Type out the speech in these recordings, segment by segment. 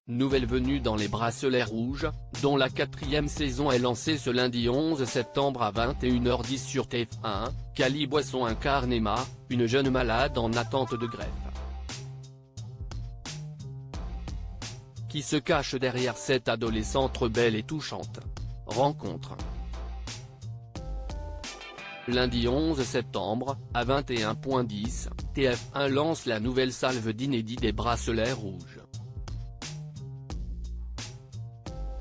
nouvelle venue dans les bracelets rouges, dont la 4e saison est lancée ce lundi 11 septembre à 21h10 sur TF1, Cali Boisson incarne Emma, une jeune malade en attente de greffe. Qui se cache derrière cette adolescente rebelle et touchante. Rencontre. Lundi 11 septembre, à 21h10, TF1 lance la nouvelle salve d'inédits des bracelets rouges.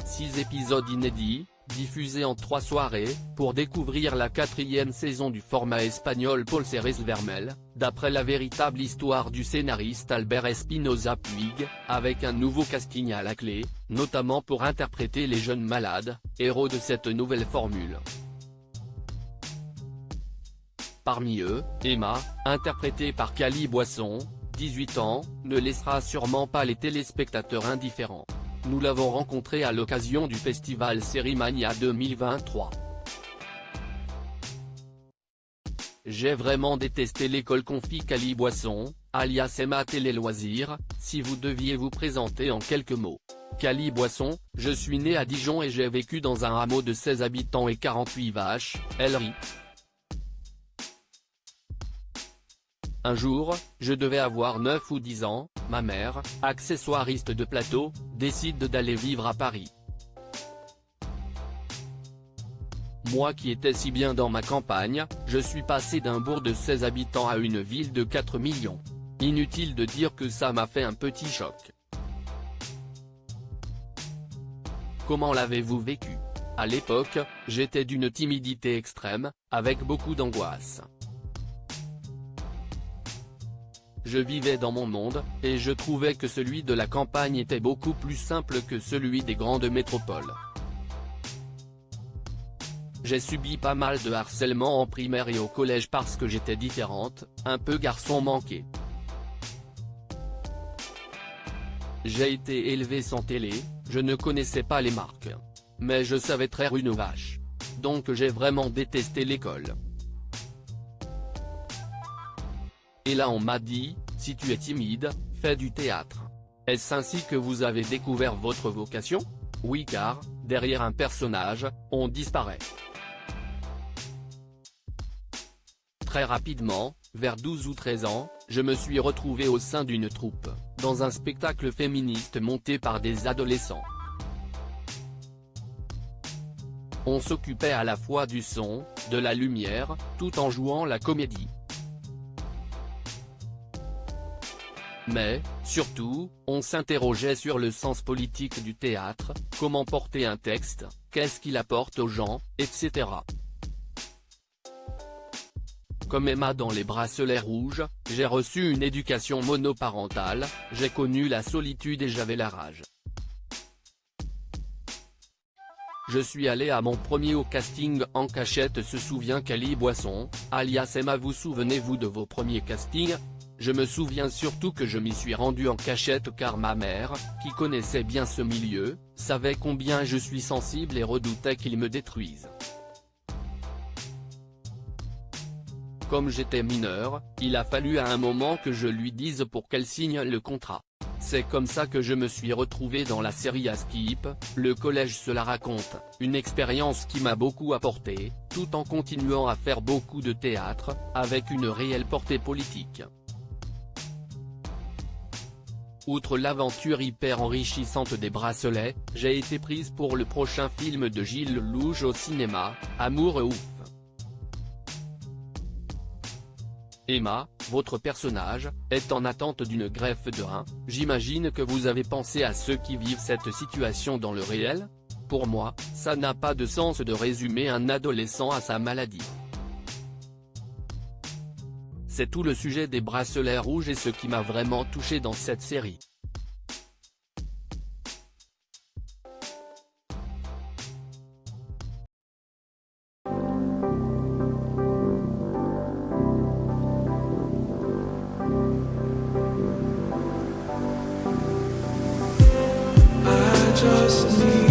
6 épisodes inédits, diffusés en 3 soirées, pour découvrir la 4e saison du format espagnol Paul Ceres Vermel, d'après la véritable histoire du scénariste Albert Espinosa Puig, avec un nouveau casting à la clé, notamment pour interpréter les jeunes malades, héros de cette nouvelle formule. Parmi eux, Emma, interprétée par Cali Boisson, 18 ans, ne laissera sûrement pas les téléspectateurs indifférents. Nous l'avons rencontrée à l'occasion du festival Sérimania 2023. J'ai vraiment détesté l'école, confie Cali Boisson, alias Emma Télé Loisirs, si vous deviez vous présenter en quelques mots. Cali Boisson, je suis née à Dijon et j'ai vécu dans un hameau de 16 habitants et 48 vaches, elle rit. Un jour, je devais avoir 9 ou 10 ans, ma mère, accessoiriste de plateau, décide d'aller vivre à Paris. Moi qui étais si bien dans ma campagne, je suis passé d'un bourg de 16 habitants à une ville de 4 millions. Inutile de dire que ça m'a fait un petit choc. Comment l'avez-vous vécu? À l'époque, j'étais d'une timidité extrême, avec beaucoup d'angoisse. Je vivais dans mon monde, et je trouvais que celui de la campagne était beaucoup plus simple que celui des grandes métropoles. J'ai subi pas mal de harcèlement en primaire et au collège parce que j'étais différente, un peu garçon manqué. J'ai été élevé sans télé, je ne connaissais pas les marques. Mais je savais traire une vache. Donc j'ai vraiment détesté l'école. Et là on m'a dit, si tu es timide, fais du théâtre. Est-ce ainsi que vous avez découvert votre vocation? Oui, car, derrière un personnage, on disparaît. Très rapidement, vers 12 ou 13 ans, je me suis retrouvé au sein d'une troupe, dans un spectacle féministe monté par des adolescents. On s'occupait à la fois du son, de la lumière, tout en jouant la comédie. Mais, surtout, on s'interrogeait sur le sens politique du théâtre, comment porter un texte, qu'est-ce qu'il apporte aux gens, etc. Comme Emma dans les bracelets rouges, j'ai reçu une éducation monoparentale, j'ai connu la solitude et j'avais la rage. Je suis allé à mon premier au casting en cachette, se souvient Cali Boisson, alias Emma. Vous souvenez-vous de vos premiers castings? Je me souviens surtout que je m'y suis rendu en cachette car ma mère, qui connaissait bien ce milieu, savait combien je suis sensible et redoutait qu'il me détruise. Comme j'étais mineur, il a fallu à un moment que je lui dise pour qu'elle signe le contrat. C'est comme ça que je me suis retrouvé dans la série à Skip, le collège se la raconte, une expérience qui m'a beaucoup apporté, tout en continuant à faire beaucoup de théâtre, avec une réelle portée politique. Outre l'aventure hyper enrichissante des bracelets, j'ai été prise pour le prochain film de Gilles Lelouch au cinéma, Amour ouf. Emma, votre personnage, est en attente d'une greffe de rein, j'imagine que vous avez pensé à ceux qui vivent cette situation dans le réel? Pour moi, ça n'a pas de sens de résumer un adolescent à sa maladie. C'est tout le sujet des bracelets rouges et ce qui m'a vraiment touché dans cette série. I just need